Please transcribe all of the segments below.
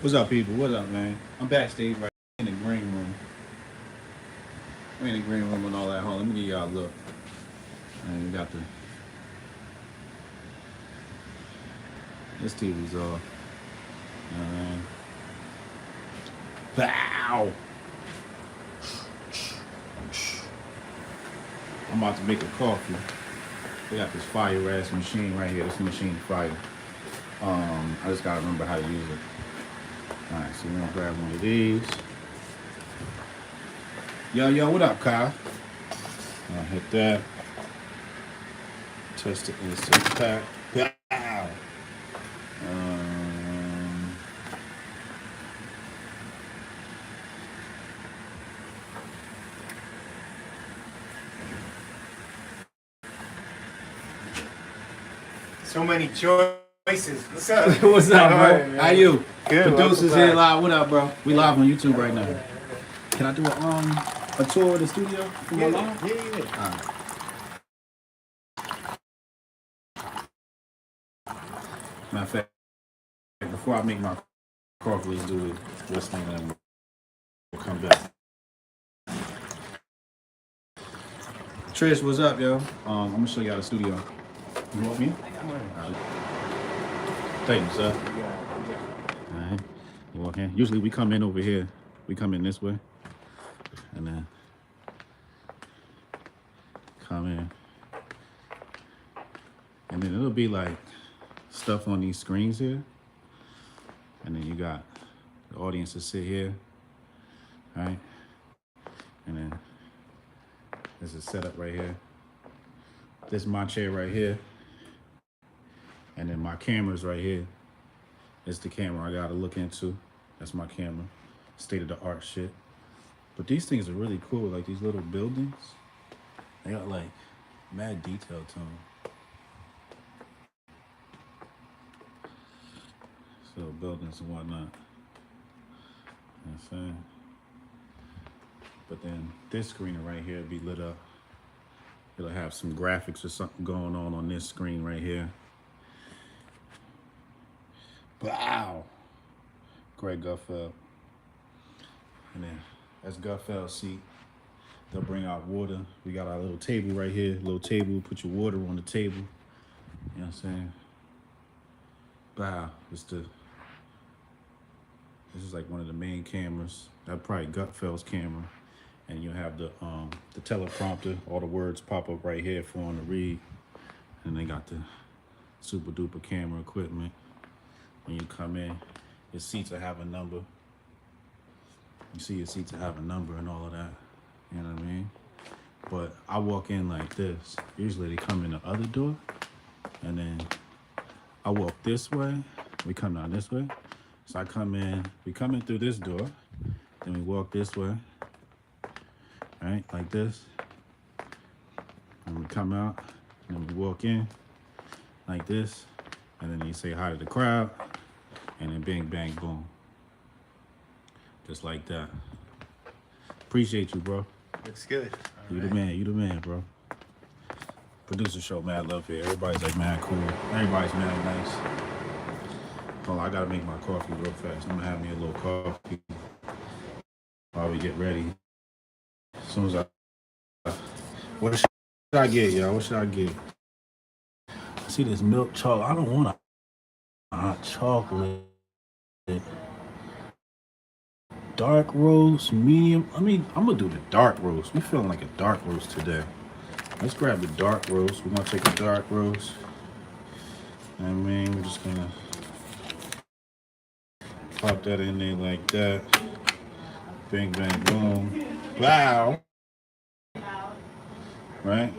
What's up, people? What's up, man? I'm backstage right in the green room. I'm in the green room and all that. Hold on, let me give y'all a look. And we got this TV's off. You know what I mean? Bow! I'm about to make a coffee. We got this fire ass machine right here. This machine fire. I just gotta remember how to use it. Alright, so we're gonna grab one of these. Yo, what up, Kyle? I'll hit that. Twist it into the pack. Bow! Um, So many choices. What's up? What's up, bro? Right, How you? Good. Producers here live. What up, bro? We live on YouTube right now. Can I do a tour of the studio for my live? Yeah. All right. Matter of fact, before I make my coffee, let's do this thing and then we'll come back. Trish, what's up, yo? I'm gonna show y'all the studio. You want me? All right. Thank you, sir. All right. You walk in. Usually we come in over here. We come in this way, and then come in, and then it'll be like stuff on these screens here, and then you got the audience to sit here, right? And then this is set up right here. This is my chair right here, and then my camera's right here. It's the camera I gotta look into. That's my camera, state of the art shit. But these things are really cool. Like these little buildings, they got like mad detail to them. So buildings and whatnot. You know what I'm saying? But then this screen right here will be lit up. It'll have some graphics or something going on this screen right here. Wow. Greg Gutfeld. And then that's Gutfeld's seat. They'll bring out water. We got our little table right here. Little table, put your water on the table. You know what I'm saying? Wow. This is like one of the main cameras. That's probably Gutfeld's camera. And you have the teleprompter. All the words pop up right here for them to read. And they got the super duper camera equipment. When you come in, your seats will have a number. You see your seats will have a number and all of that. You know what I mean? But I walk in like this. Usually they come in the other door. And then I walk this way. We come down this way. So we come in through this door. Then we walk this way. Right? Like this. And we come out. And then we walk in. Like this. And then you say hi to the crowd. And then bang, bang, boom. Just like that. Appreciate you, bro. Looks good. You the man, bro. Producer show mad love here. Everybody's like mad cool. Everybody's mad nice. Hold on, I gotta make my coffee real fast. I'm gonna have me a little coffee while we get ready. As soon as what should I get, y'all? What should I get? I see this milk chocolate. I don't want a hot chocolate. Dark roast, medium. I mean, I'm gonna do the dark roast. We feeling like a dark roast today. Let's grab the dark roast. We're gonna take a dark roast. I mean, we're just gonna pop that in there like that. Bang, bang, boom. Wow. Right?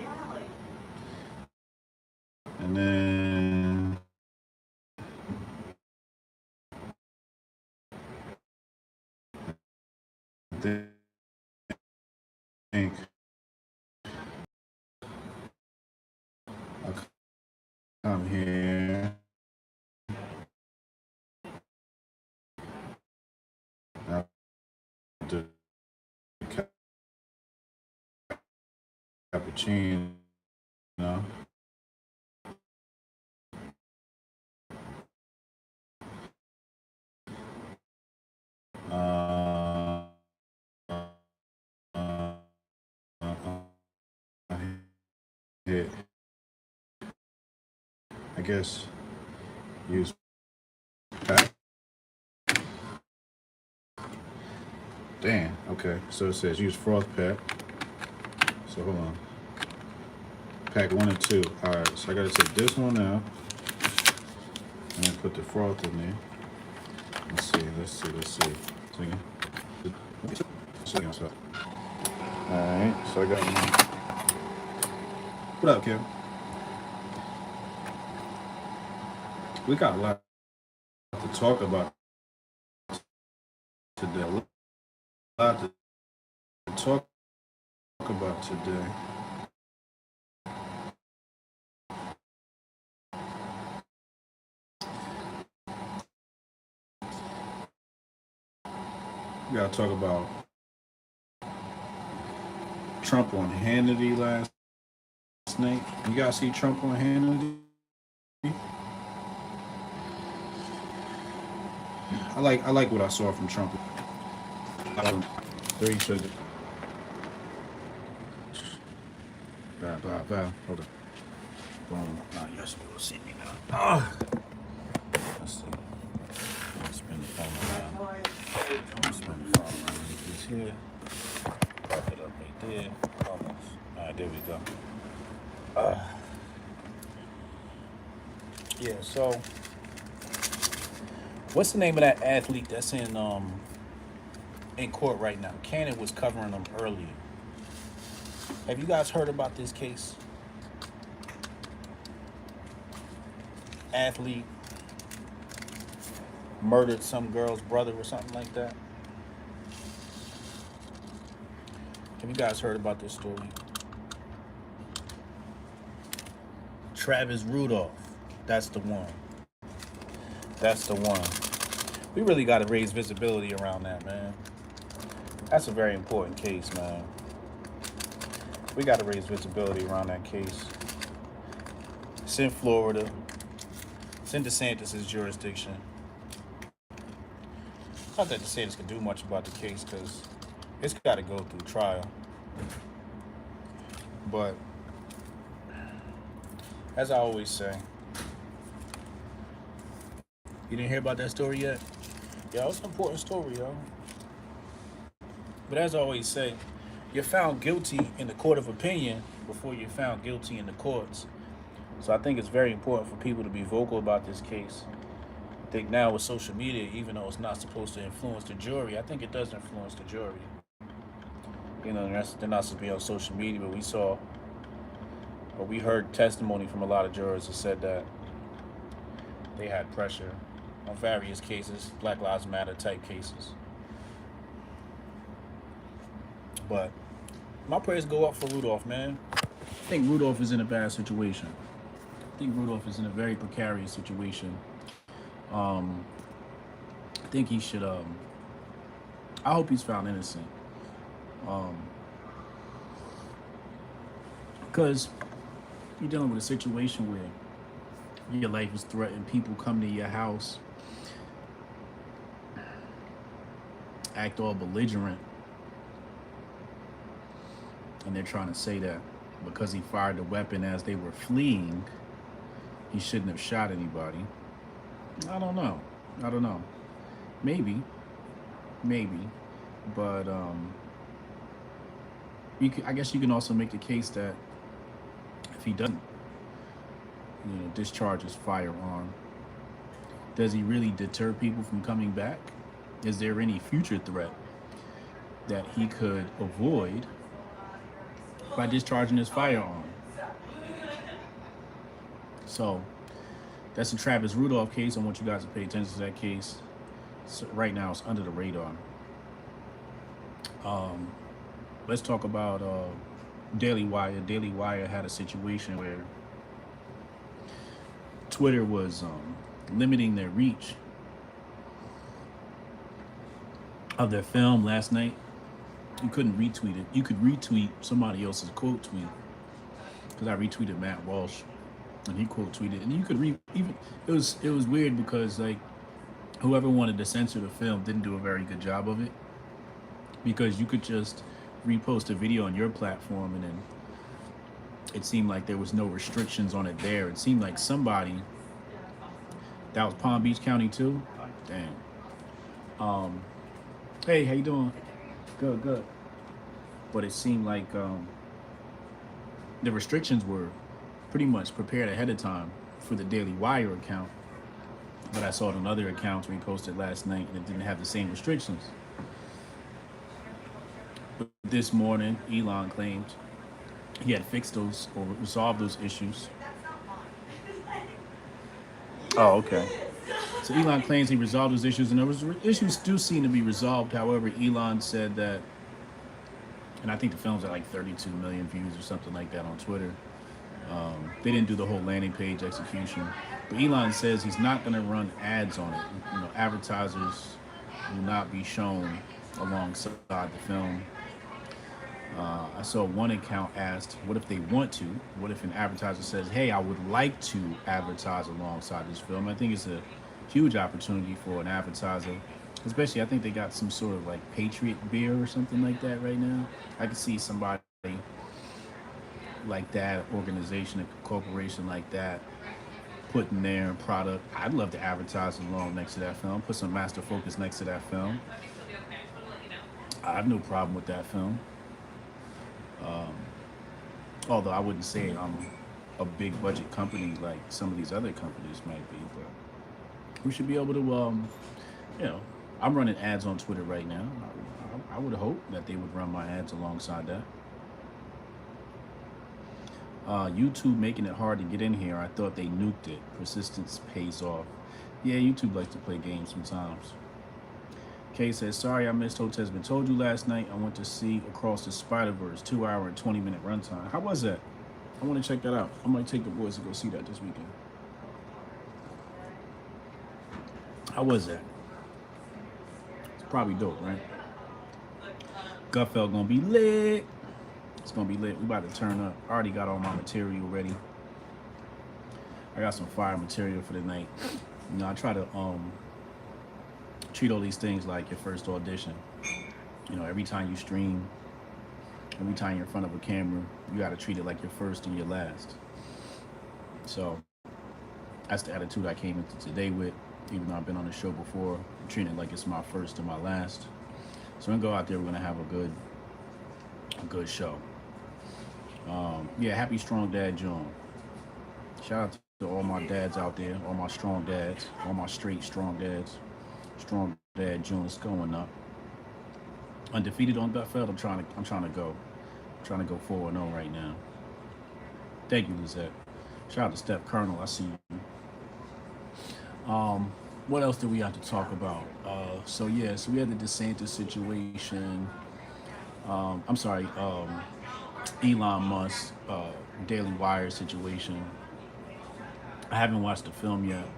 And then I think I'll come here. I'll do cappuccino. hit. I guess use pack. Damn. Okay. So it says use froth pack. So hold on. Pack 1 and 2. All right. So I gotta take this one out and then put the froth in there. Let's see. So, all right. So I got one. What up, Kim? We got a lot to talk about today. A lot to talk about today. We gotta talk about Trump on Hannity last night. You guys see Trump on Hannity? I like what I saw from Trump. 3 to the hold on. Boom. Yes, you will see me now. Let's see. Spin the phone around. Spin the phone around. This here. Pop it up right there. Almost. Alright, there we go. Yeah, so what's the name of that athlete that's in court right now? Cannon was covering them earlier. Have you guys heard about this case? Athlete murdered some girl's brother or something like that. Have you guys heard about this story? Travis Rudolph. That's the one. That's the one. We really got to raise visibility around that, man. That's a very important case, man. We got to raise visibility around that case. It's in Florida. It's in DeSantis' jurisdiction. Not that DeSantis can do much about the case because it's got to go through trial. But as I always say, you didn't hear about that story yet? Yeah, it's an important story, yo. But as I always say, you're found guilty in the court of opinion before you're found guilty in the courts. So I think it's very important for people to be vocal about this case. I think now with social media, even though it's not supposed to influence the jury, I think it does influence the jury. You know, they're not supposed to be on social media, but we heard testimony from a lot of jurors that said that they had pressure on various cases, Black Lives Matter type cases. But my prayers go up for Rudolph, man. I think Rudolph is in a bad situation. I think Rudolph is in a very precarious situation. I think he should, I hope he's found innocent. Because you're dealing with a situation where your life is threatened, people come to your house, act all belligerent, and they're trying to say that because he fired the weapon as they were fleeing, he shouldn't have shot anybody. I don't know. Maybe. But I guess you can also make the case that if he doesn't, discharge his firearm, does he really deter people from coming back? Is there any future threat that he could avoid by discharging his firearm? So that's the Travis Rudolph case. I want you guys to pay attention to that case. So right now it's under the radar. Let's talk about Daily Wire. Daily Wire had a situation where Twitter was limiting their reach of their film last night. You couldn't retweet it. You could retweet somebody else's quote tweet, because I retweeted Matt Walsh and he quote tweeted, and you could even it was weird because like whoever wanted to censor the film didn't do a very good job of it, because you could just repost a video on your platform and then it seemed like there was no restrictions on it there. It seemed like somebody, that was Palm Beach County too. Damn. Hey, how you doing? Good, good. But it seemed like the restrictions were pretty much prepared ahead of time for the Daily Wire account. But I saw it on other accounts reposted last night, and it didn't have the same restrictions. But this morning, Elon claimed he had fixed those or resolved those issues. Oh, okay. So Elon claims he resolved those issues, and those issues do seem to be resolved. However, Elon said that, and I think the film's at like 32 million views or something like that on Twitter. They didn't do the whole landing page execution, but Elon says he's not going to run ads on it. You know, advertisers will not be shown alongside the film. I saw one account asked, what if they want to? What if an advertiser says, hey, I would like to advertise alongside this film? I think it's a huge opportunity for an advertiser, especially I think they got some sort of like Patriot beer or something like that right now. I could see somebody like that, organization, a corporation like that, putting their product. I'd love to advertise along next to that film, put some Master Focus next to that film. I have no problem with that film. Although I wouldn't say I'm a big budget company like some of these other companies might be, but we should be able to, you know, I'm running ads on Twitter right now. I would hope that they would run my ads alongside that. YouTube making it hard to get in here. I thought they nuked it. Persistence pays off. Yeah, YouTube likes to play games sometimes. Kay says, sorry I missed Hotez Been Told You last night. I went to see Across the Spider-Verse, 2-hour and 20-minute runtime. How was that? I want to check that out. I might take the boys to go see that this weekend. How was that? It's probably dope, right? Gutfeld gonna be lit. It's gonna be lit. We about to turn up. I already got all my material ready. I got some fire material for the night. You know, I try to treat all these things like your first audition. You know, every time you stream, every time you're in front of a camera, you got to treat it like your first and your last. So that's the attitude I came into today with. Even though I've been on the show before, I'm treating it like it's my first and my last. So we're gonna go out there. We're gonna have a good show. Yeah, happy Strong Dad June. Shout out to all my dads out there, all my strong dads, all my straight strong dads. Strong Dad June is going up. Undefeated on Gutfeld. I'm trying to go 4-0 right now. Thank you, Lizette. Shout out to Steph Colonel. I see you. What else do we have to talk about? So we had the DeSantis situation. Elon Musk Daily Wire situation. I haven't watched the film yet.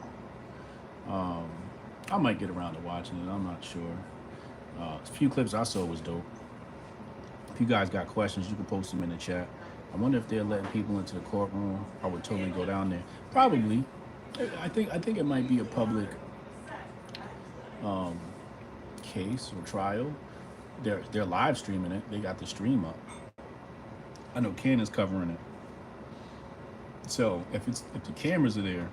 I might get around to watching it. I'm not sure. A few clips I saw was dope. If you guys got questions, you can post them in the chat. I wonder if they're letting people into the courtroom. I would totally go down there. Probably. I think it might be a public case or trial. They're live streaming it. They got the stream up. I know Ken is covering it. So if the cameras are there,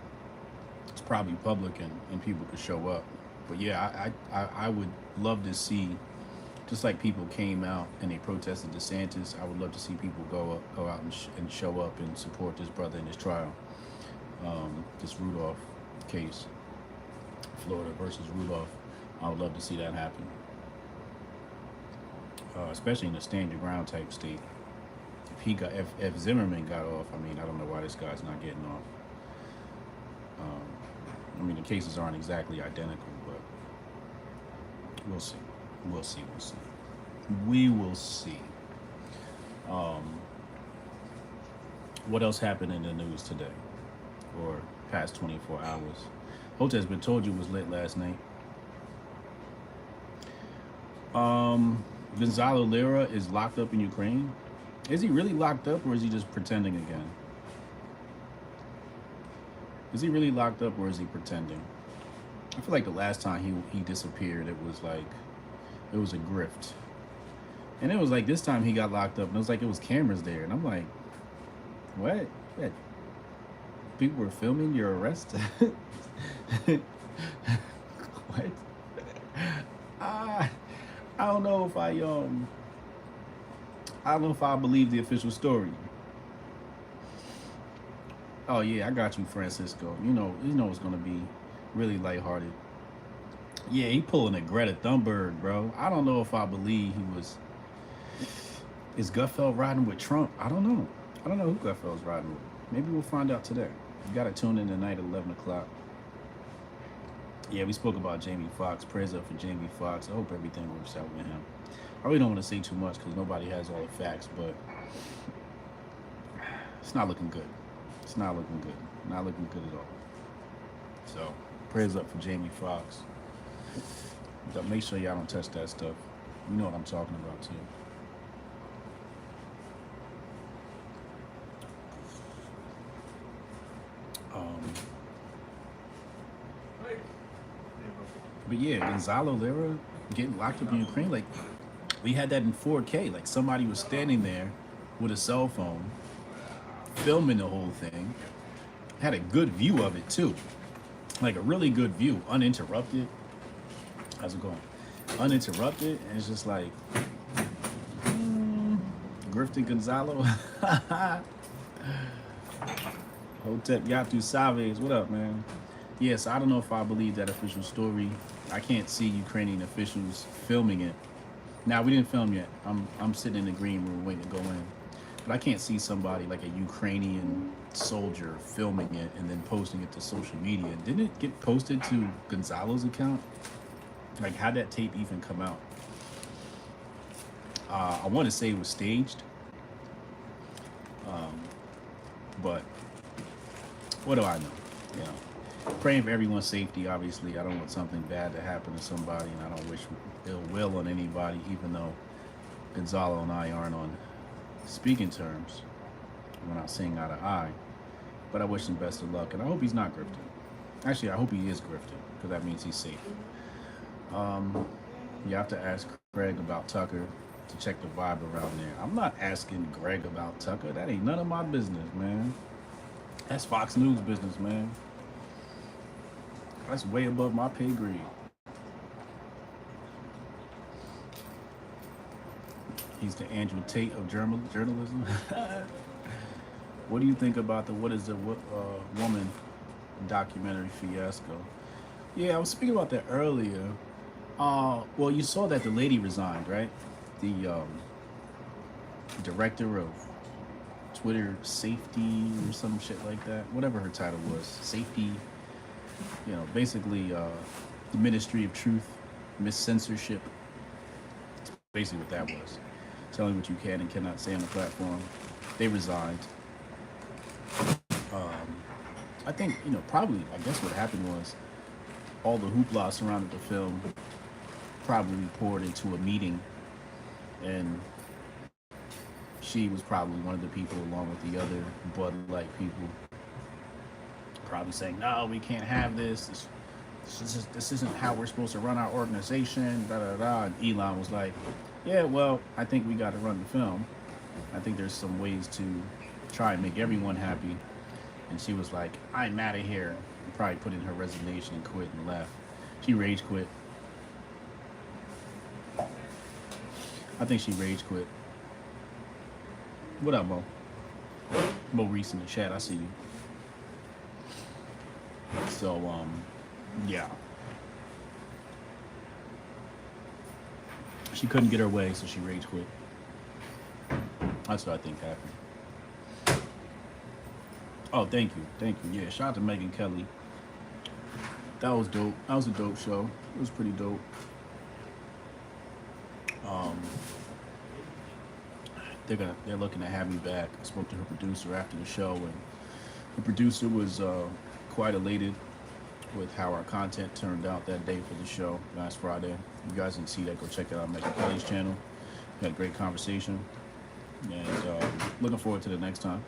it's probably public and people could show up. But yeah, I would love to see, just like people came out and they protested DeSantis, I would love to see people go out and show up and support this brother in his trial. This Rudolph case, Florida versus Rudolph. I would love to see that happen. Especially in a stand your ground type state. If Zimmerman got off, I mean, I don't know why this guy's not getting off. I mean, the cases aren't exactly identical, but we'll see. We will see. What else happened in the news today or past 24 hours? Hotez Been Told You was lit last night. Gonzalo Lira is locked up in Ukraine. Is he really locked up, or is he just pretending again? Is he really locked up, or is he pretending? I feel like the last time he disappeared, it was a grift. And it was like this time he got locked up, and it was like it was cameras there. And I'm like, What? Yeah. People were filming your arrest? What? I I don't know if I don't know if I believe the official story. Oh yeah, I got you, Francisco. You know it's gonna be really lighthearted. Yeah, he pulling a Greta Thunberg, bro. I don't know if I believe he was. Is Gutfeld riding with Trump? I don't know. I don't know who Gutfeld's riding with. Maybe we'll find out today. You gotta tune in tonight at 11 o'clock. Yeah, we spoke about Jamie Foxx. Prayers up for Jamie Foxx. I hope everything works out with him. I really don't want to say too much because nobody has all the facts, but it's not looking good. It's not looking good. Not looking good at all. So, prayers up for Jamie Foxx. But make sure y'all don't touch that stuff. You know what I'm talking about, too. But yeah, Gonzalo Lira getting locked up in Ukraine. Like, we had that in 4K. Like, somebody was standing there with a cell phone, filming the whole thing. Had a good view of it, too. Like, a really good view, uninterrupted. How's it going? Uninterrupted. And it's just like, Grifton Gonzalo. Hotep Yatu Saves. What up, man? Yes, I don't know if I believe that official story. I can't see Ukrainian officials filming it. Now, we didn't film yet. I'm sitting in the green room waiting to go in. But I can't see somebody like a Ukrainian soldier filming it and then posting it to social media. Didn't it get posted to Gonzalo's account? Like, how'd that tape even come out? I want to say it was staged. But what do I know? You know, praying for everyone's safety. Obviously, I don't want something bad to happen to somebody, and I don't wish ill will on anybody, even though Gonzalo and I aren't on speaking terms. We're not seeing eye to eye. But I wish him best of luck, and I hope he's not grifting. Actually, I hope he is grifting, because that means he's safe. You have to ask Greg about Tucker to check the vibe around there. I'm not asking Greg about Tucker. That ain't none of my business, man. That's Fox News business, man. That's way above my pay grade. He's the Andrew Tate of journalism. What do you think about the What is the Woman documentary fiasco? Yeah, I was speaking about that earlier. Well, you saw that the lady resigned, right? The director of Twitter safety or some shit like that. Whatever her title was. Safety, basically the Ministry of Truth, Miss Censorship. That's basically what that was. Telling what you can and cannot say on the platform. They resigned. I think, probably, I guess what happened was all the hoopla surrounding the film probably poured into a meeting, and she was probably one of the people, along with the other Bud Light people, probably saying, no, we can't have this. This isn't how we're supposed to run our organization, da da da. And Elon was like, yeah, well, I think we got to run the film. I think there's some ways to try and make everyone happy. And she was like, I'm out of here. And probably put in her resignation and quit and left. She rage quit. I think she rage quit. What up, Mo? Mo Reese in the chat, I see you. So, yeah. She couldn't get her way, so she rage quit. That's what I think happened. Oh, thank you. Yeah, shout out to Megan Kelly. That was dope. That was a dope show. It was pretty dope. They're looking to have me back. I spoke to her producer after the show, and the producer was quite elated with how our content turned out that day for the show last Friday. If you guys didn't see that, go check it out on Megan Kelly's channel. We had a great conversation, and looking forward to the next time.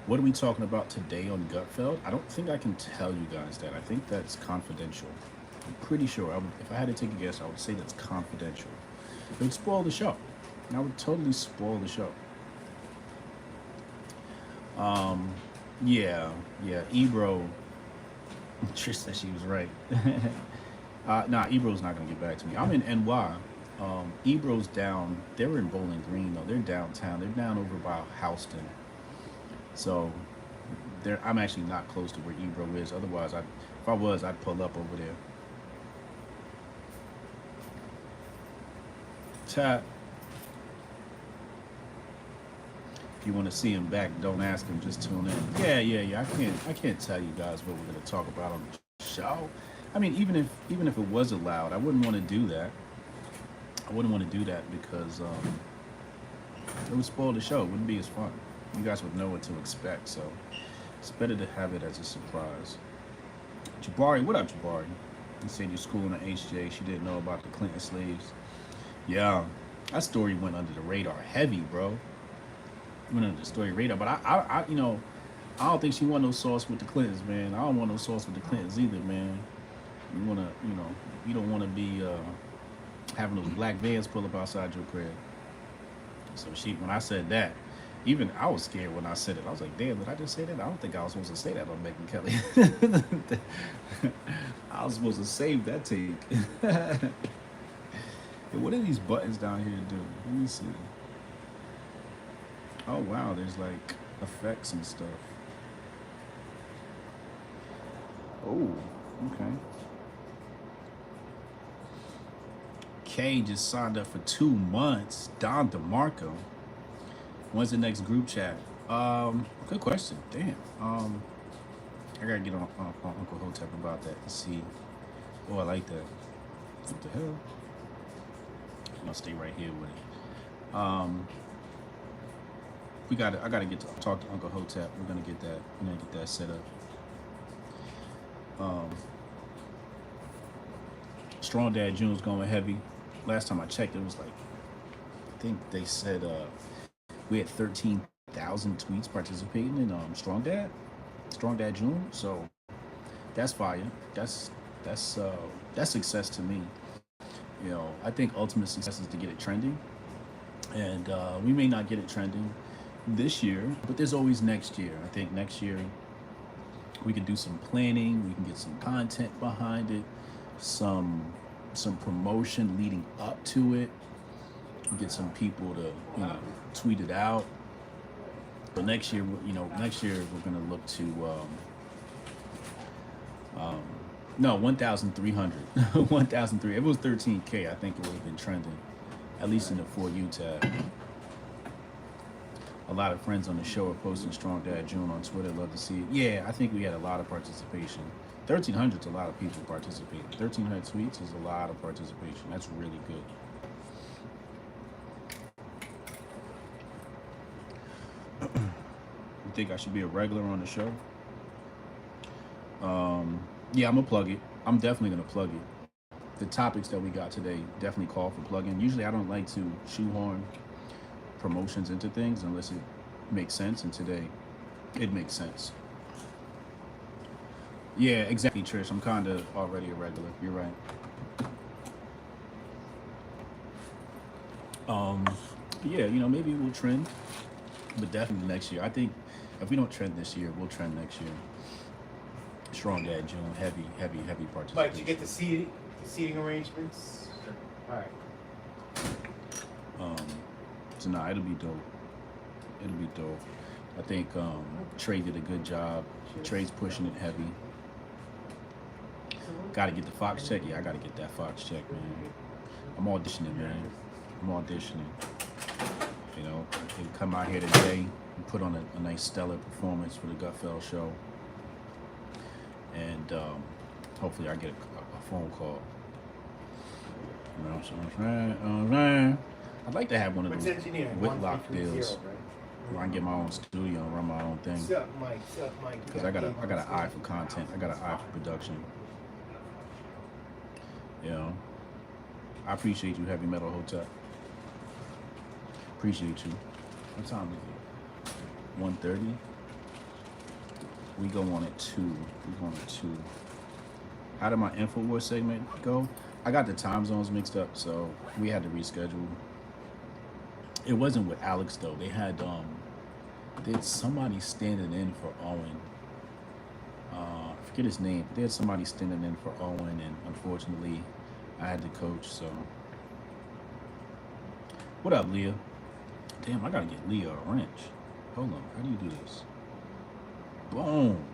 What are we talking about today on Gutfeld? I don't think I can tell you guys that. I think that's confidential. I'm pretty sure. If I had to take a guess, I would say that's confidential. It would spoil the show. I would totally spoil the show. Um, yeah, yeah. Ebro, Trish said she was right. Nah, Ebro's not gonna get back to me. I'm in NY. Ebro's down. They're in Bowling Green though. They're downtown. They're down over by Houston. So I'm actually not close to where Ebro is. Otherwise, if I was, I'd pull up over there. Chat. If you want to see him back, don't ask him. Just tune in. Yeah, yeah, yeah. I can't tell you guys what we're gonna talk about on the show. I mean, even if it was allowed, I wouldn't want to do that. I wouldn't want to do that because it would spoil the show. It wouldn't be as fun. You guys would know what to expect. So it's better to have it as a surprise. Jabari, what up, Jabari? You said you're schooling at HJ. She didn't know about the Clinton slaves. Yeah, that story went under the radar heavy, bro. Went under the story radar. But I don't think she want no sauce with the Clintons, man. I don't want no sauce with the Clintons either, man. You don't want to be having those black vans pull up outside your crib. So when I said that, even I was scared when I said it. I was like, damn, did I just say that? I don't think I was supposed to say that on Megyn Kelly. I was supposed to save that take. Hey, what are these buttons down here do? Let me see. Oh wow, there's like effects and stuff. Oh, okay. Kay just signed up for 2 months. Don DeMarco. When's the next group chat? Good question. Damn. I gotta get on Uncle Hotep about that and see. Oh, I like that. What the hell? I'll stay right here with it. I gotta get to talk to Uncle Hotep. We're gonna get that set up. Strong Dad June's going heavy. Last time I checked, it was like, I think they said we had 13,000 tweets participating in Strong Dad June. So that's fire. That's success to me. I think ultimate success is to get it trending, and we may not get it trending this year, but there's always next year. I think next year we can do some planning, we can get some content behind it, some promotion leading up to it, get some people to tweet it out. But next year we're gonna look to no 1,300 1,003. If it was 13K, I think it would have been trending, at least in the For You tab. A lot of friends on the show are posting Strong Dad June on Twitter. Love to see it. Yeah, I think we had a lot of participation. 1,300 is a lot of people participating. 1,300 tweets is a lot of participation. That's really good. You think I should be a regular on the show? Yeah, I'm gonna plug it. I'm definitely gonna plug it. The topics that we got today definitely call for plugging. Usually I don't like to shoehorn promotions into things unless it makes sense, and today it makes sense. Yeah, exactly, Trish. I'm kind of already a regular. You're right. Yeah, maybe we'll trend, but definitely next year. I think if we don't trend this year, we'll trend next year. Strong Dad June, heavy participation. Mike, did you get the seating arrangements? All right. So nah, it'll be dope. It'll be dope. I think Trey did a good job. Trey's pushing it heavy. Got to get the Fox check. Yeah, I got to get that Fox check, man. I'm auditioning, man. I'm auditioning. They come out here today and put on a nice stellar performance for the Gutfeld show. And hopefully I get a phone call. You know what I'm saying? I'd like to have one of those Whitlock deals where I can get my own studio and run my own thing. Sup, Mike? Because I got an eye for content. I got an eye for production. I appreciate you, Heavy Metal Hotel. Appreciate you. What time is it? 1:30. We go on at 2. How did my InfoWars segment go? I got the time zones mixed up, so we had to reschedule. It wasn't with Alex though. They had There's somebody standing in for Owen. I forget his name. There's somebody standing in for Owen, and unfortunately, I had to coach. So, what up, Leah? Damn, I gotta get Leah a wrench. Hold on, how do you do this? Boom.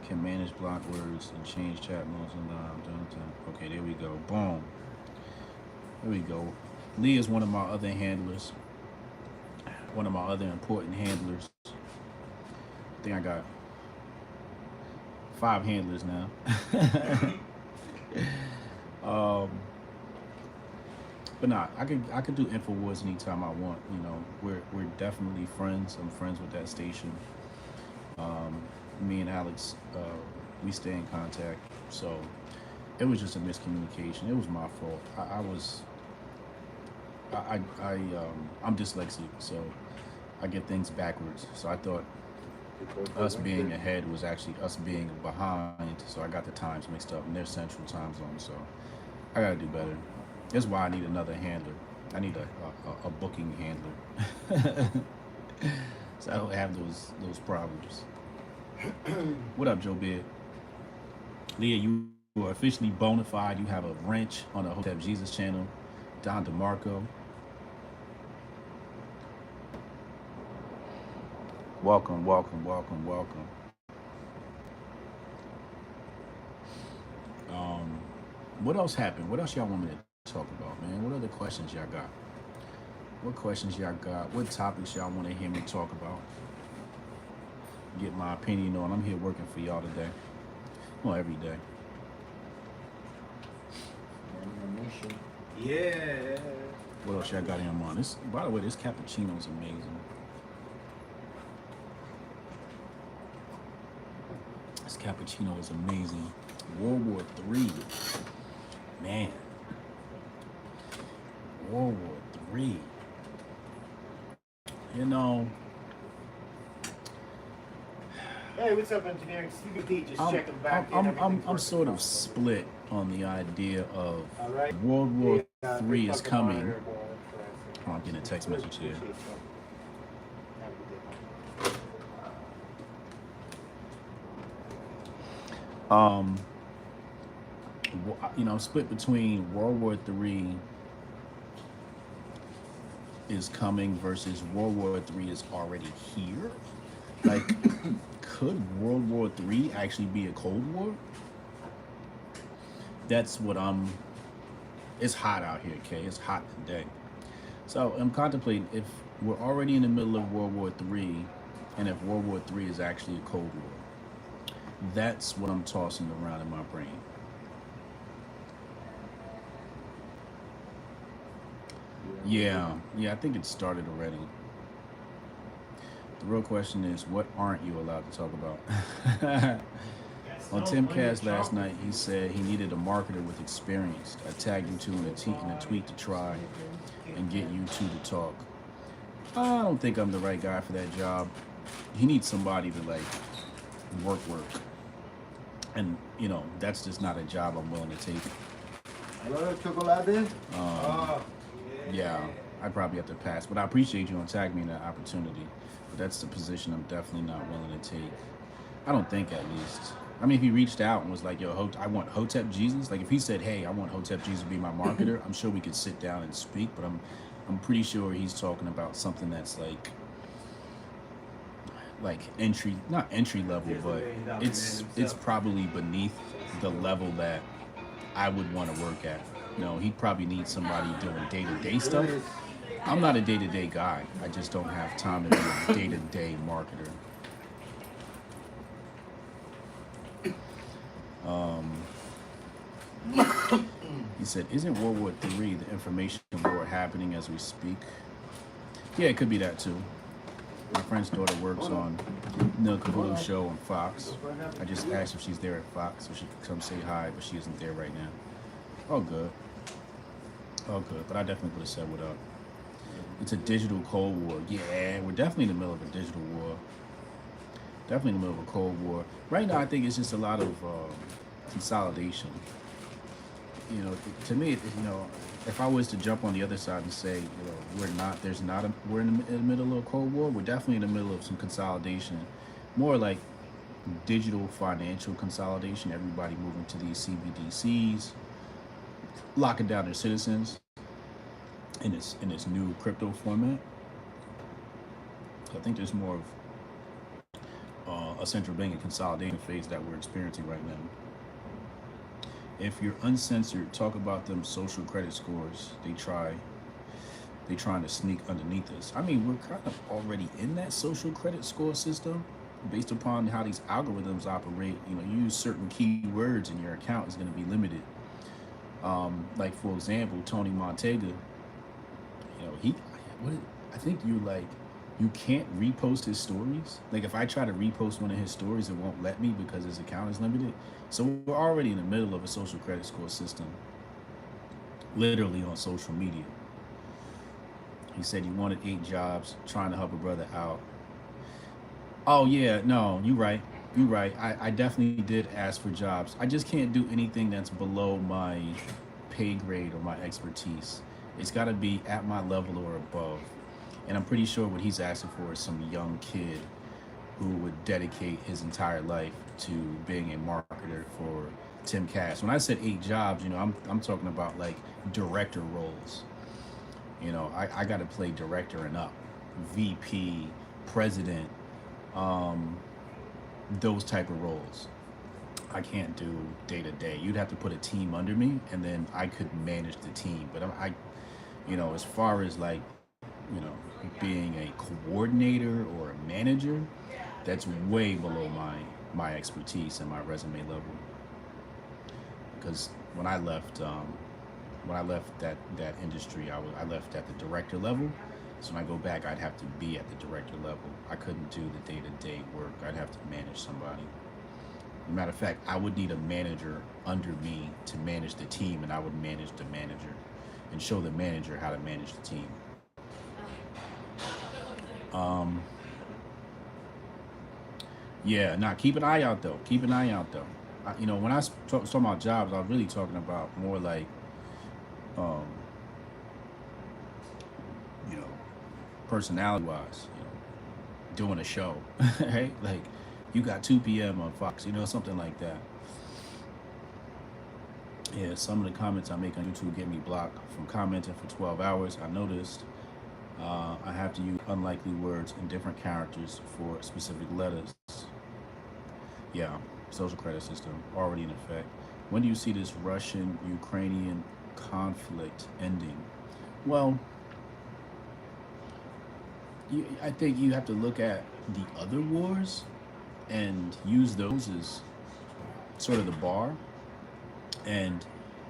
Can manage block words and change chat modes and okay, there we go. Boom. There we go. Leah's one of my other handlers. One of my other important handlers. I think I got 5 handlers now. But nah, I could do InfoWars anytime I want. You know, we're definitely friends. I'm friends with that station. Me and Alex, we stay in contact. So it was just a miscommunication. It was my fault. I'm dyslexic, so I get things backwards. So I thought us being ahead was actually us being behind. So I got the times mixed up, and they're Central Time Zone. So I gotta do better. That's why I need another handler. I need a booking handler, so I don't have those problems. What up, Joe Beard? Leah, you are officially bona fide. You have a wrench on the Hotep Jesus channel. Don DeMarco. Welcome, welcome, welcome, welcome. What else happened? What else y'all want me to talk about, man? What other questions y'all got? What questions y'all got? What topics y'all want to hear me talk about? Get my opinion on. I'm here working for y'all today. Well, every day. Yeah. What else y'all got in mind? This, by the way, this cappuccino is amazing. This cappuccino is amazing. World War III. Man. World War III. You know, Hey, what's up, engineering? CBD, just checking back in. I'm sort of split on the idea of All right. World War Yeah, III is fucking coming. monitor, boy. Oh, I'm getting a text message here. Appreciate you. Have a good day. You know, split between World War III is coming versus World War III is already here. Like, could World War III actually be a Cold War? That's what it's hot out here, okay? It's hot today. So I'm contemplating if we're already in the middle of World War III and if World War III is actually a Cold War. That's what I'm tossing around in my brain. Yeah, I think it started already. The real question is, what aren't you allowed to talk about? On Timcast last night, he said he needed a marketer with experience. I tagged you two in a tweet to try and get you two to talk. I don't think I'm the right guy for that job. He needs somebody to like work. And, you know, that's just not a job I'm willing to take. Hello, chocolate. Yeah, I'd probably have to pass. But I appreciate you on tagging me in that opportunity. But that's the position I'm definitely not willing to take. I don't think, at least. I mean, if he reached out and was like, yo, I want Hotep Jesus. Like, if he said, hey, I want Hotep Jesus to be my marketer, I'm sure we could sit down and speak. But I'm pretty sure he's talking about something that's like entry, not entry level, but it's probably beneath the level that I would want to work at. You know, he'd probably need somebody doing day-to-day stuff. I'm not a day-to-day guy. I just don't have time to be a day-to-day marketer. He said, isn't World War III the information war happening as we speak? Yeah, it could be that too. My friend's daughter works on Neil Cavuto's show on Fox. I just asked if she's there at Fox so she could come say hi, but she isn't there right now. All good. All good, but I definitely would have said what up. It's a digital Cold War. Yeah, we're definitely in the middle of a digital war. Definitely in the middle of a Cold War. Right now, I think it's just a lot of consolidation. To me, if I was to jump on the other side and say, we're in the middle of a Cold War. We're definitely in the middle of some consolidation, more like digital financial consolidation. Everybody moving to these CBDCs, locking down their citizens in this new crypto format. I think there's more of a central bank and consolidation phase that we're experiencing right now. If you're uncensored, talk about them social credit scores. They trying to sneak underneath us. I mean, we're kind of already in that social credit score system based upon how these algorithms operate. You use certain keywords and your account is going to be limited. Like for example, Tony Montega, he, what, I think you can't repost his stories. Like if I try to repost one of his stories, it won't let me because his account is limited. So we're already in the middle of a social credit score system, literally on social media. He said he wanted 8 jobs, trying to help a brother out. Oh yeah, no, you right. You right. I definitely did ask for jobs. I just can't do anything that's below my pay grade or my expertise. It's got to be at my level or above. And I'm pretty sure what he's asking for is some young kid who would dedicate his entire life to being a marketer for Tim Cass. When I said 8 jobs, I'm talking about like director roles. I got to play director and up, VP, president, those type of roles. I can't do day to day. You'd have to put a team under me, and then I could manage the team. But as far as like, being a coordinator or a manager, that's way below my expertise and my resume level. Because when I left that industry, I left at the director level. So when I go back, I'd have to be at the director level. I couldn't do the day-to-day work. I'd have to manage somebody. Matter of fact, I would need a manager under me to manage the team, and I would manage the manager and show the manager how to manage the team. Yeah, nah, keep an eye out though. Keep an eye out though. When I was talking about jobs, I was really talking about more like, um, you know, personality wise, doing a show, right? Like, you got 2 p.m. on Fox, something like that. Yeah, some of the comments I make on YouTube get me blocked from commenting for 12 hours. I noticed I have to use unlikely words and different characters for specific letters. Yeah, social credit system already in effect. When do you see this Russian-Ukrainian conflict ending? Well, I think you have to look at the other wars and use those as sort of the bar, and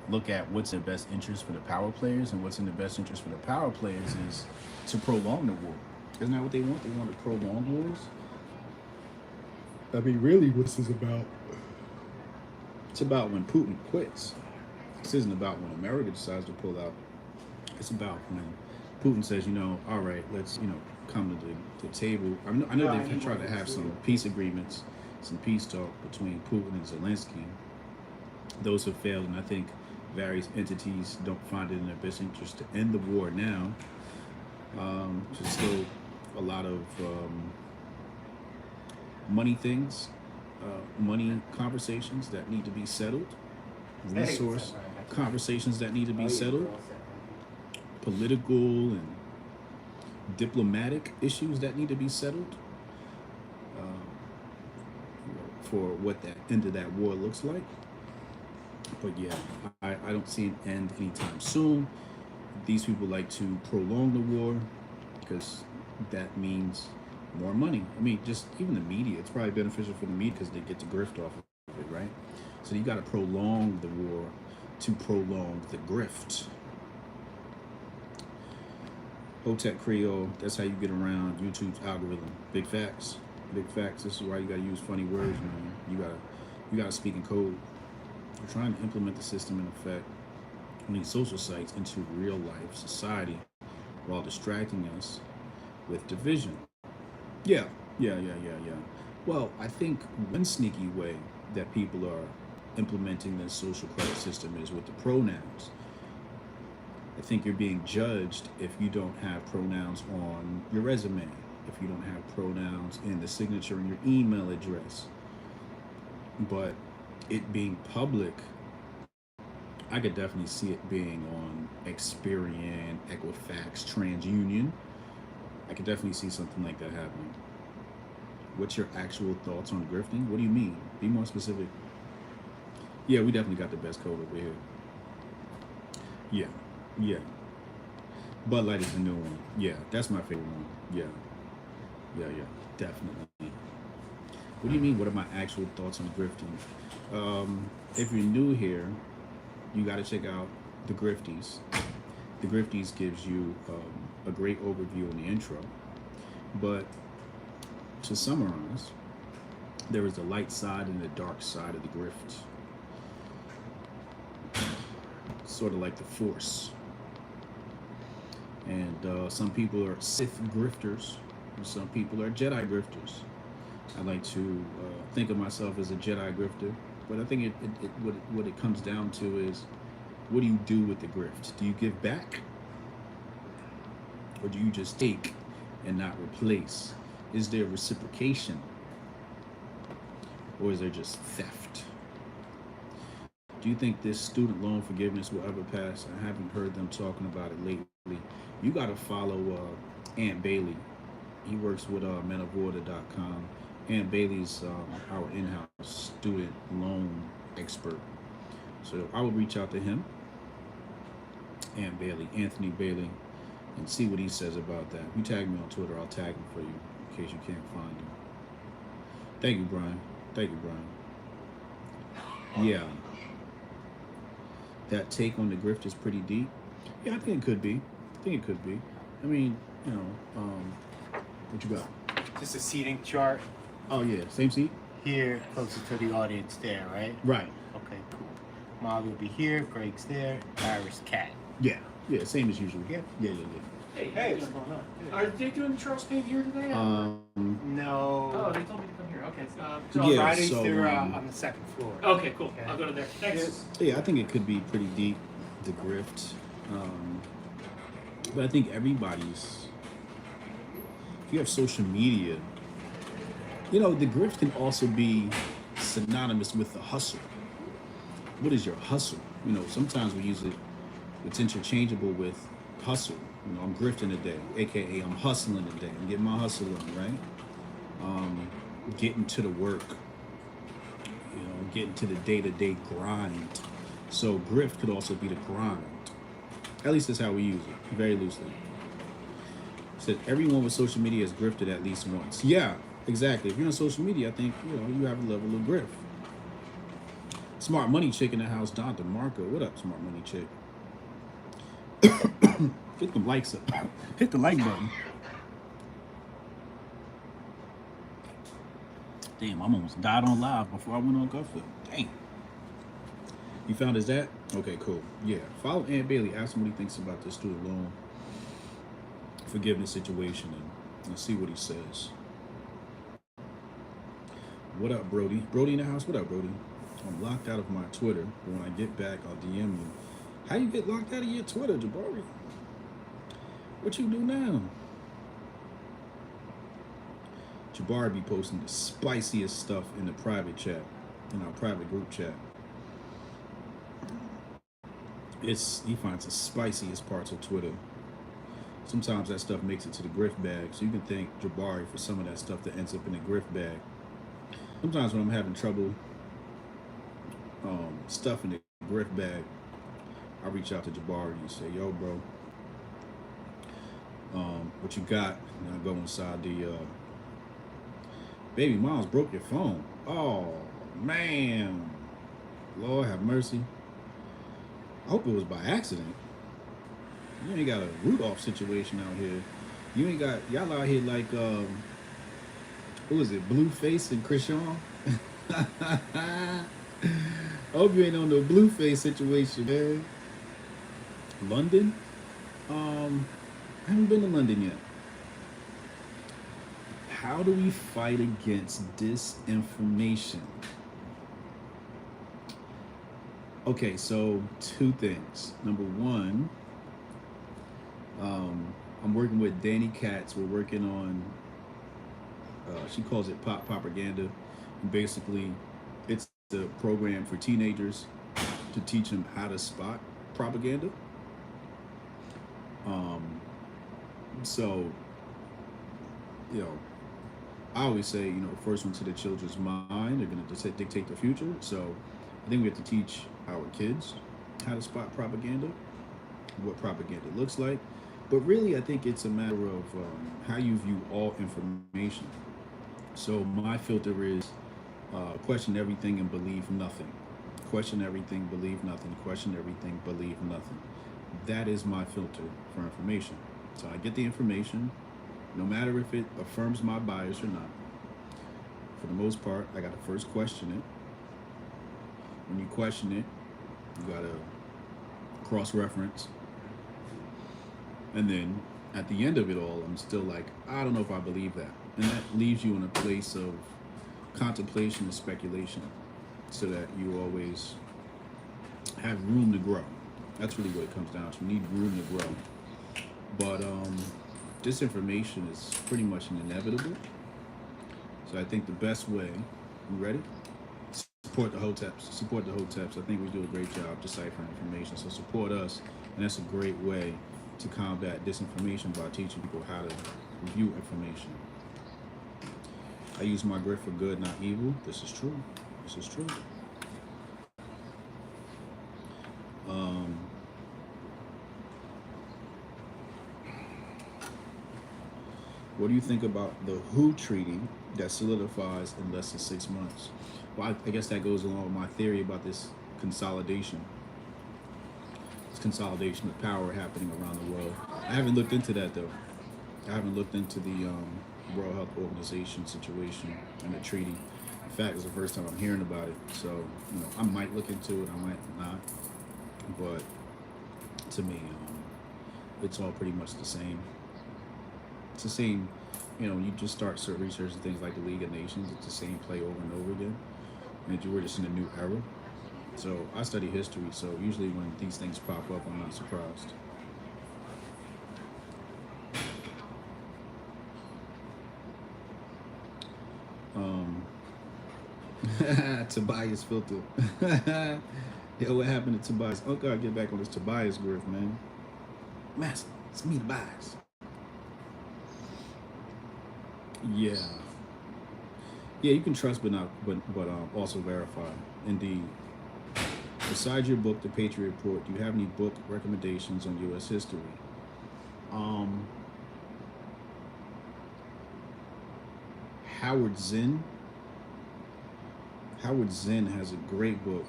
look at what's in the best interest for the power players. And what's in the best interest for the power players is to prolong the war. Isn't that what they want? They want to prolong wars. I mean, really, what this is about? It's about when Putin quits. This isn't about when America decides to pull out. It's about when Putin says, all right, let's, come to the table. I know they've tried to have some peace agreements, some peace talk between Putin and Zelensky. Those have failed, and I think various entities don't find it in their best interest to end the war now. There's still a lot of money things, money conversations that need to be settled, resource conversations that need to be settled, political and diplomatic issues that need to be settled, for what that end of that war looks like. But yeah, I don't see an end anytime soon. These people like to prolong the war because that means more money. I mean, just even the media, it's probably beneficial for the media because they get to grift off of it, right? So you got to prolong the war to prolong the grift. Hotep Creole, that's how you get around YouTube's algorithm. Big facts. Big facts. This is why you gotta use funny words, man. You gotta speak in code. We're trying to implement the system in effect on these social sites into real life society while distracting us with division. Yeah. Well, I think one sneaky way that people are implementing the social credit system is with the pronouns. I think you're being judged if you don't have pronouns on your resume, if you don't have pronouns in the signature in your email address. But it being public, I could definitely see it being on Experian, Equifax, TransUnion. I could definitely see something like that happening. What's your actual thoughts on grifting? What do you mean? Be more specific. Yeah, we definitely got the best code over here. Yeah, yeah. Bud Light is the new one. Yeah, that's my favorite one. Yeah, yeah, definitely. What do you mean? What are my actual thoughts on grifting? If you're new here, you got to check out the Grifties. The Grifties gives you a great overview in the intro. But to summarize, there is the light side and the dark side of the grift. Sort of like the Force. And some people are Sith grifters, and some people are Jedi grifters. I like to think of myself as a Jedi grifter, but I think what it comes down to is, what do you do with the grift? Do you give back? Or do you just take and not replace? Is there reciprocation? Or is there just theft? Do you think this student loan forgiveness will ever pass? I haven't heard them talking about it lately. You got to follow Aunt Bailey. He works with menofwater.com. Aunt Bailey's our in-house student loan expert. So I would reach out to him, Aunt Bailey, Anthony Bailey, and see what he says about that. You tag me on Twitter, I'll tag him for you in case you can't find him. Thank you, Brian. Thank you, Brian. Yeah. That take on the grift is pretty deep. Yeah, I think it could be. I mean, what you got? Just a seating chart. Oh yeah, same seat? Here, closer to the audience there, right? Right. Okay, cool. Molly will be here, Greg's there, Iris, Cat. Yeah, same as usual. Yeah. Hey, what's going on? Are they doing the Charles Payne here today? No. Oh, they told me to come here. Okay, so Yeah, Fridays so, they're on the second floor. okay, cool. Okay. I'll go to there. Thanks. Yeah, I think it could be pretty deep, the grift. But I think everybody's, if you have social media, the grift can also be synonymous with the hustle. What is your hustle? Sometimes we use it, it's interchangeable with hustle. I'm grifting today, aka I'm hustling today. I'm getting my hustle on, right? Getting to the work, getting to the day-to-day grind. So grift could also be the grind. At least that's how we use it, very loosely. It said everyone with social media has grifted at least once. Yeah, exactly. If you're on social media, I think you have a level of grift. Smart Money Chick in the house, Don DeMarco. What up, Smart Money Chick? Get them likes up. Hit the like button. Damn, I almost died on live before I went on Gutfeld. Damn. You found his at? Okay, cool. Yeah. Follow Aunt Bailey. Ask him what he thinks about this student loan forgiveness situation and see what he says. What up, Brody? Brody in the house? What up, Brody? I'm locked out of my Twitter, but when I get back, I'll DM you. How you get locked out of your Twitter, Jabari? What you do now? Jabari be posting the spiciest stuff in the private chat, in our private group chat. He finds the spiciest parts of Twitter. Sometimes that stuff makes it to the grift bag, so you can thank Jabari for some of that stuff that ends up in the grift bag. Sometimes when I'm having trouble stuff in the grift bag, I reach out to Jabari and say, yo, bro, what you got? And I go inside the baby mom's broke your phone. Oh man, Lord have mercy. I hope it was by accident. You ain't got a Rudolph situation out here. You ain't got y'all out here like who is it, Blueface and Krishan? I hope you ain't on the Blueface situation, man. London? I haven't been to London yet. How do we fight against disinformation? Okay, so two things. Number one, I'm working with Danny Katz. We're working on, she calls it pop propaganda. And basically, it's the program for teenagers to teach them how to spot propaganda. Um, so, you know, I always say, first one to the children's mind, they're going to dictate the future. So I think we have to teach our kids how to spot propaganda, what propaganda looks like. But really, I think it's a matter of how you view all information. So my filter is question everything and believe nothing. Question everything, believe nothing. Question everything, believe nothing. That is my filter for information. So I get the information, no matter if it affirms my bias or not. For the most part, I got to first question it. When you question it, you got to cross reference. And then at the end of it all, I'm still like, I don't know if I believe that. And that leaves you in a place of contemplation and speculation so that you always have room to grow. That's really what it comes down to. You need room to grow. But disinformation is pretty much inevitable. So I think the best way, you ready? Support the hoteps. Support the hoteps. I think we do a great job deciphering information. So support us, and that's a great way to combat disinformation by teaching people how to review information. I use my grit for good, not evil. This is true. This is true. What do you think about the WHO treaty that solidifies in less than 6 months? Well, I guess that goes along with my theory about this consolidation of power happening around the world. I haven't looked into that though. I haven't looked into the World Health Organization situation and the treaty. In fact, it's the first time I'm hearing about it. So, I might look into it, I might not. But to me, it's all pretty much the same. It's the same, you just start researching things like the League of Nations. It's the same play over and over again. And we're just in a new era. So I study history, so usually when these things pop up, I'm not surprised. Tobias filter. Yo, what happened to Tobias? Oh, God, get back on this Tobias grift, man. Master, it's me, Tobias. Yeah. Yeah, you can trust, but also verify. Indeed. Besides your book, The Patriot Report, do you have any book recommendations on U.S. history? Howard Zinn. Howard Zinn has a great book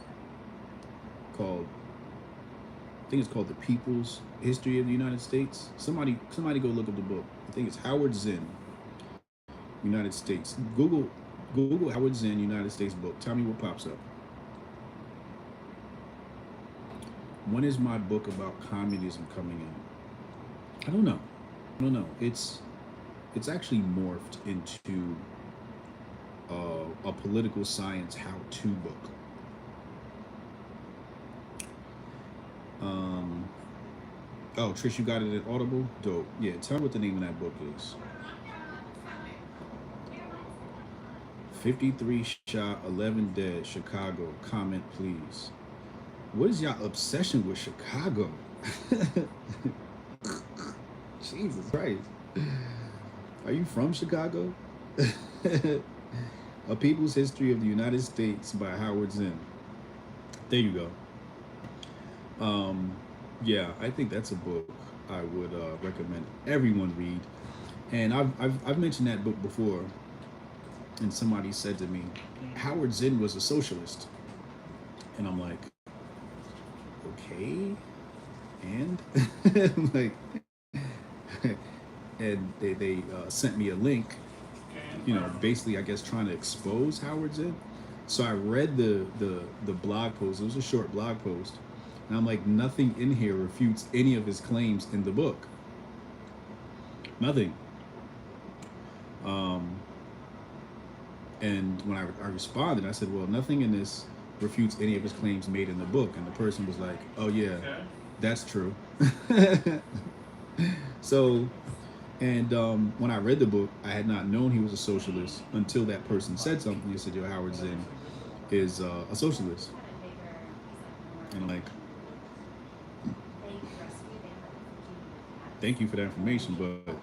called, I think it's called The People's History of the United States. Somebody go look up the book. I think it's Howard Zinn, United States. Google Howard Zinn, United States book. Tell me what pops up. When is my book about communism coming in? I don't know. It's actually morphed into a political science how-to book. Oh, Trish, you got it at Audible? Dope. Yeah, tell me what the name of that book is. 53 shot, 11 dead, Chicago. Comment, please. What is y'all obsession with Chicago? Jesus Christ. Are you from Chicago? A People's History of the United States by Howard Zinn. There you go. Yeah, I think that's a book I would recommend everyone read. And I've mentioned that book before, and somebody said to me, Howard Zinn was a socialist. And I'm like, okay, and like, and they sent me a link, basically I guess trying to expose Howard Zinn. So I read the blog post. It was a short blog post, and I'm like, nothing in here refutes any of his claims in the book. Nothing. And when I responded, I said, well, nothing in this refutes any of his claims made in the book. And the person was like, oh yeah, that's true. So, and when I read the book, I had not known he was a socialist until that person said something. He said, "Yo, Howard Zinn is a socialist," and I'm like, "Thank you for that information." But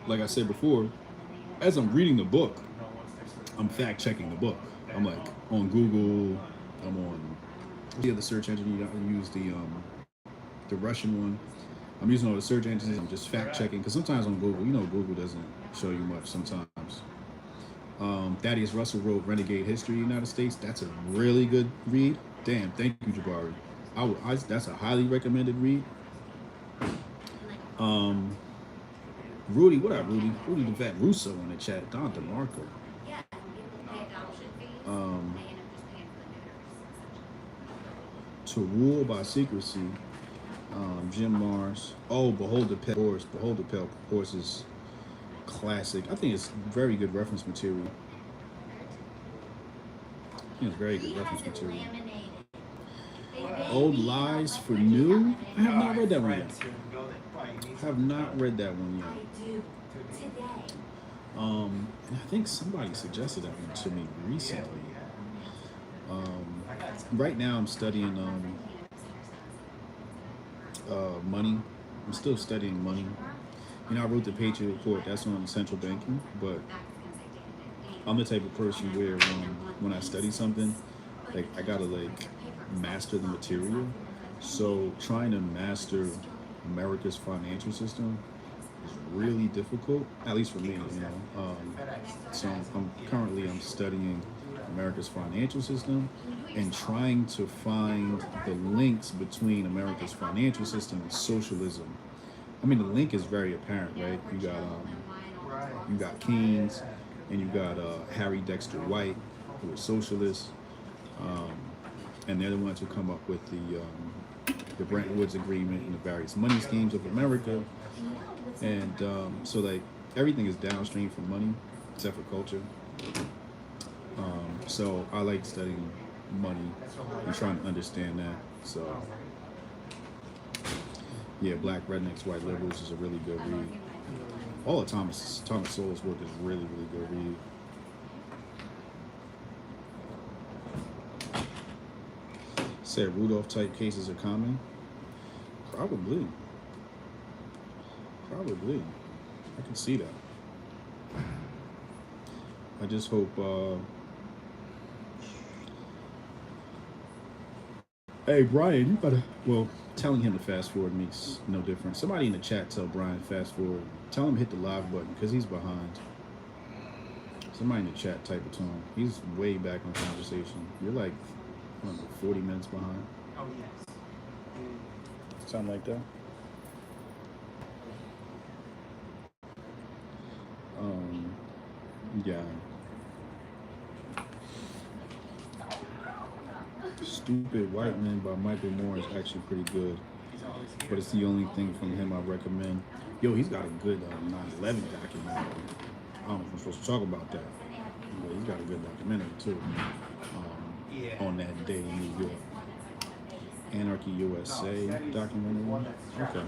like I said before, as I'm reading the book, I'm fact checking the book. I'm like on Google. I'm on the other search engine. You use the Russian one. I'm using all the search engines. I'm just fact checking because sometimes on Google, Google doesn't show you much sometimes. Thaddeus Russell wrote Renegade History of the United States. That's a really good read. Damn, thank you, Jabari. That's a highly recommended read. Rudy, what up, Rudy? Rudy the Vet Russo in the chat. Don DeMarco. To Rule by Secrecy. Jim Mars. Oh, Behold the Pale Horse. Behold the Pale Horse is classic. I think it's very good reference material. It's very good reference material. Old Lies for New. I have not read that one yet. And I think somebody suggested that one to me recently. Right now I'm studying money. I'm still studying money. I wrote the Patriot Report. That's on central banking, but I'm the type of person where when I study something, like I gotta master the material. So trying to master America's financial system is really difficult, at least for me. So I'm studying America's financial system and trying to find the links between America's financial system and socialism. I mean, the link is very apparent, right? You got Keynes, and you got Harry Dexter White, who is socialist, and they're the ones who come up with the Bretton Woods Agreement and the various money schemes of America, and so everything is downstream from money, except for culture. So I like studying money and trying to understand that. So yeah, Black Rednecks, White Liberals is a really good read. All of Thomas Sowell's work is really, really good read. Said Rudolph type cases are common. Probably. I can see that. I just hope hey Brian, you better telling him to fast forward makes no difference. Somebody in the chat tell Brian fast forward. Tell him hit the live button because he's behind. Somebody in the chat type it to him. He's way back on conversation. You're like 40 minutes behind. Oh yes. Something like that. Yeah. Stupid White Man by Michael Moore is actually pretty good, but it's the only thing from him I recommend. Yo, he's got a good 9/11 documentary. I don't know if I'm supposed to talk about that, but he's got a good documentary too. On that day in New York. Anarchy USA documentary. Okay.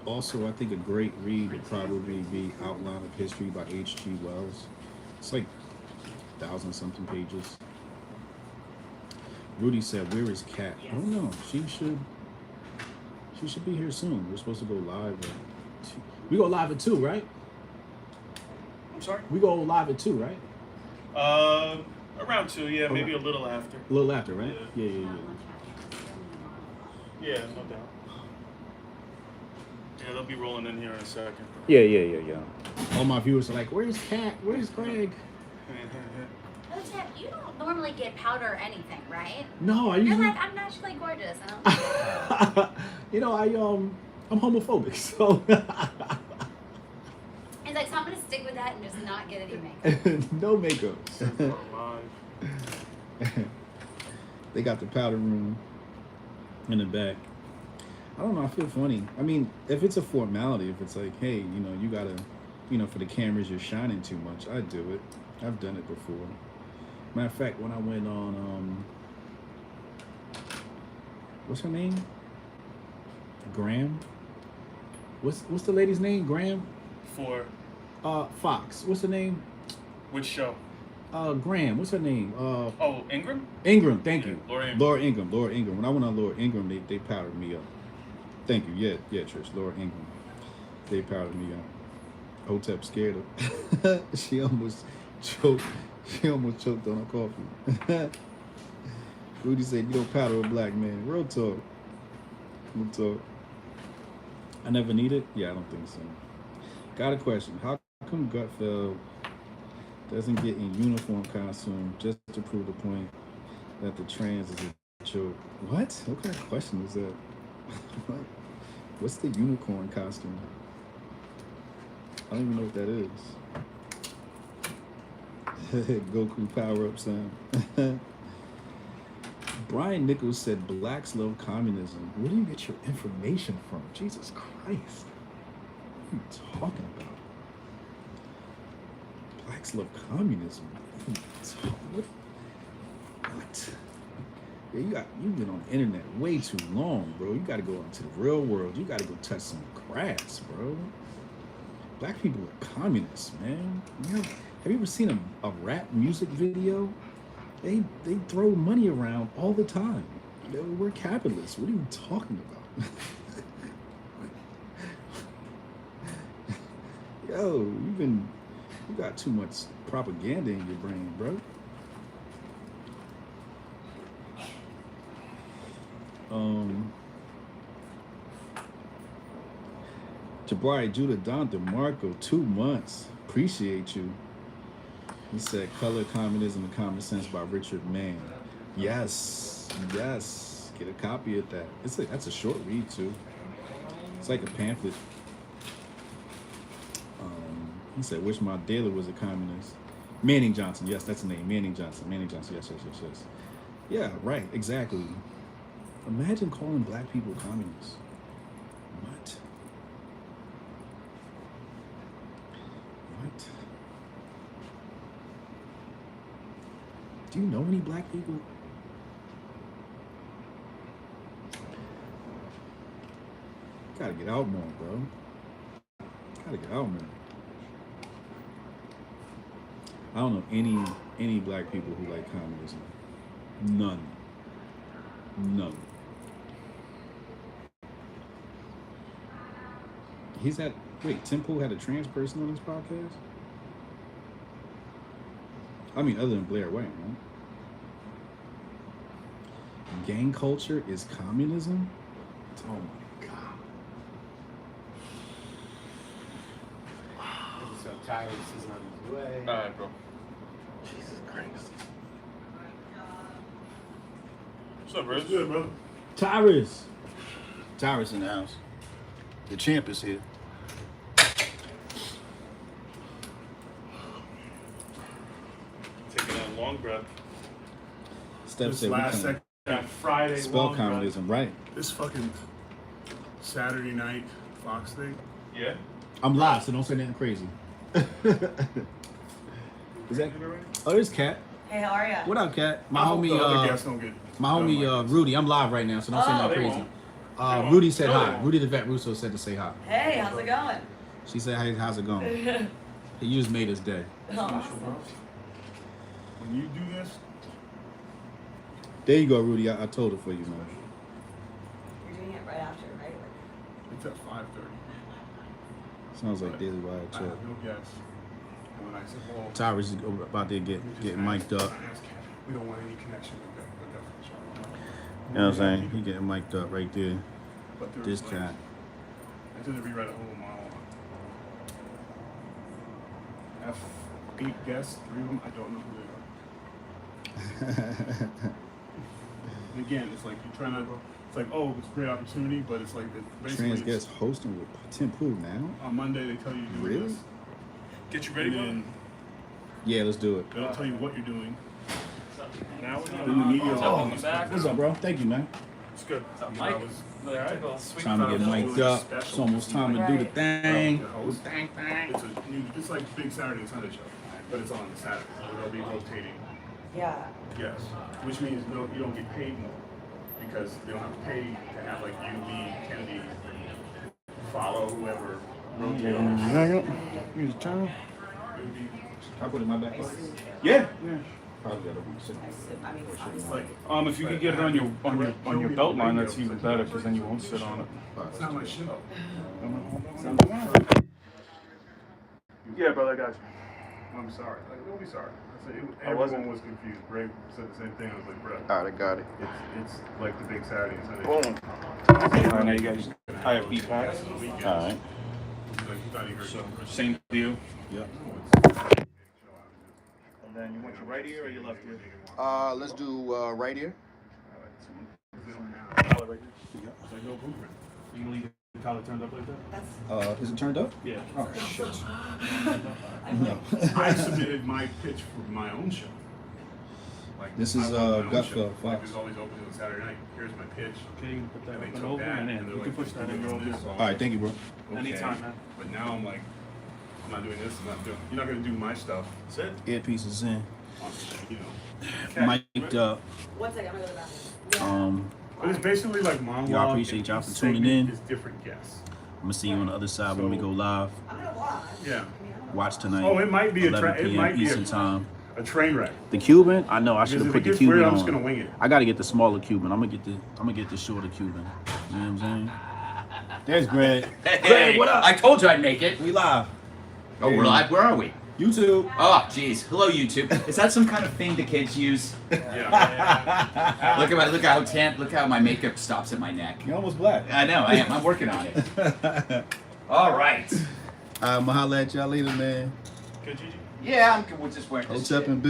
Also, I think a great read would probably be Outline of History by H.G. Wells. It's like 1,000-something pages. Rudy said, "Where is Kat?" I don't know. She should be here soon. We're supposed to go live at 2. We go live at 2, right? I'm sorry? We go live at 2, right? Around 2, yeah, maybe a little after. A little after, right? Yeah. Yeah, no doubt. Yeah, they'll be rolling in here in a second. Yeah. All my viewers are like, "Where's Kat? Where's Greg?" You don't normally get powder or anything, right? No, I usually... You're like, I'm naturally gorgeous. I don't I'm homophobic, so... It's like, so I'm going to stick with that and just not get any makeup. No makeup. They got the powder room in the back. I don't know, I feel funny. I mean, if it's a formality, if it's like, hey, you gotta, for the cameras you're shining too much, I'd do it. I've done it before. Matter of fact, when I went on, what's her name? Graham. What's the lady's name? Graham. For Fox. What's her name? which show? Graham. What's her name? Oh, Ingram? Ingram. Thank Yeah, you. Laura Ingram. Laura Ingram. When I went on Laura Ingram, they powdered me up. Thank you. Yeah, Trish. Laura Ingram. They powdered me up. Hotep scared her. She almost choked. She almost choked on her coffee. Rudy said, "You don't powder a black man." Real talk. Real talk. I never need it. Yeah, I don't think so. Got a question. How come Gutfeld doesn't get in uniform costume just to prove the point that the trans is a joke? What? What kind of question is that? What's the unicorn costume? I don't even know what that is. Goku power up son. Brian Nichols said blacks love communism. Where do you get your information from? Jesus Christ. What are you talking about? Blacks love communism. What? Yeah, you've been on the internet way too long, bro. You gotta go into the real world. You gotta go touch some grass, bro. Black people are communists, man. You know, have you ever seen a rap music video? They throw money around all the time. We're capitalists. What are you talking about? Yo, you got too much propaganda in your brain, bro. Jabari Judah Don DeMarco, 2 months. Appreciate you. He said, "Color, Communism, and Common Sense" by Richard Mann. Yes. Get a copy of that. That's a short read too. It's like a pamphlet. He said, "Wish my dealer was a communist." Manning Johnson. Yes, that's the name. Manning Johnson. Yes. Yeah, right. Exactly. Imagine calling black people communists. What? Do you know any black people? Gotta get out more, bro. Gotta get out more. I don't know any black people who like communism. None. Tim Pool had a trans person on his podcast? I mean, other than Blair White, right? Gang culture is communism? Oh my God. So Tyrus is on his way. Alright, bro. Jesus Christ. What's up, bro? What's good, bro? Tyrus in the house. The champ is here. Taking a long breath. Steph This said we last can second, that Friday spell long communism, right? This fucking Saturday night Fox thing. Yeah? I'm live, so don't say nothing crazy. Is that? Oh, there's Kat. Hey, how are ya? What up, Kat? I hope the other guests don't get My homie Rudy, I'm live right now, so don't say nothing they crazy. won't. Rudy said No, they hi. won't. Rudy the vet Russo said to say hi. Hey, how's it going? She said, "Hey, how's it going?" You just made his day. Awesome. when you do this. There you go, Rudy. I told her for you, man. You're doing it right after, right? It's at 5:30. Sounds like Daily Wire I chat. have no guess. And when I said, well, Tyrus is about to getting mic'd up. we don't want any connection with that. You know what I'm saying? He getting mic'd up right there. But there's This like, cat. I did rewrite a whole monologue. I have 8 guests, 3 of them, I don't know who they are. And again, it's like you're trying to, it's like, oh, it's a great opportunity, but it's like, basically, Trans guest hosting with Tim Pool now? on Monday they tell you to do Really? this. Get you ready, And bro? then Yeah, let's do it. they don't tell you what you're doing. Now we're Then the media What's up, on the back? What's up, bro? Thank you, man. It's good. Mike? Time to get mic'd up. It's almost time to do the thing. It's a new, it's like big Saturday and Sunday show. but it's on Saturday, so they'll be rotating. Yeah. Yes, which means no, you don't get paid more because they don't have to pay to have like you, me, Kennedy follow whoever rotate on the Use turn. I put it in my back pocket. Yeah. Probably gotta be sitting. It's like, If you could get it on your belt line, that's even better because then you won't sit on it. it's not my show. Yeah, brother, I got you. I'm sorry. Like, don't be sorry. I said I everyone wasn't. was confused. Greg said the same thing. I was like, bro, Alright, I got it. it's like the big Saturday and Sunday. Boom. Alright, now you guys tie up beat packs. All right. Like, you thought he heard So something. same deal. Yep. And then you want your right ear or your left ear? Let's do right here. Collar right here. It's like no blueprint. You can leave the collar turned up like that. Is it turned up? Yeah. Oh shit. I submitted my pitch for my own show. Like, This is, I wanted my own Gutfeld, show. Like, Fox. it was always open on Saturday night. Here's my pitch. Okay, you can put that And they up and took over that, and in. and they're You can like, push that in "You're real doing good. this." All right, thank you, bro. Okay. Anytime, man. But now I'm like, I'm not doing this. I'm not doing. You're not gonna do my stuff. That's it. Earpieces in. You know. Mic'd up. 1 second, I'm gonna go to the bathroom. But it's basically like monologue. Y'all appreciate y'all and for each tuning segment in. is different guests. I'm gonna see you on the other side when we go live. I'm gonna watch. Yeah. Watch tonight. Oh, it might be 11 it p.m. might be Eastern time. a train wreck. The Cuban, I know I should Because have if put it the gets Cuban weird, on. I'm just gonna wing it. I gotta get the smaller Cuban. I'm gonna get the shorter Cuban. You know what I'm saying? There's Greg. Hey, what up? I told you I'd make it. We live. Oh, we're live. Where are we? YouTube. Oh, jeez. Hello, YouTube. Is that some kind of thing the kids use? Yeah. Look how my makeup stops at my neck. You're almost black. I know. I am. I'm working on it. All right. I'm gonna holla at y'all later, man. Good, Gigi? Yeah, we'll just wear this. Hotep and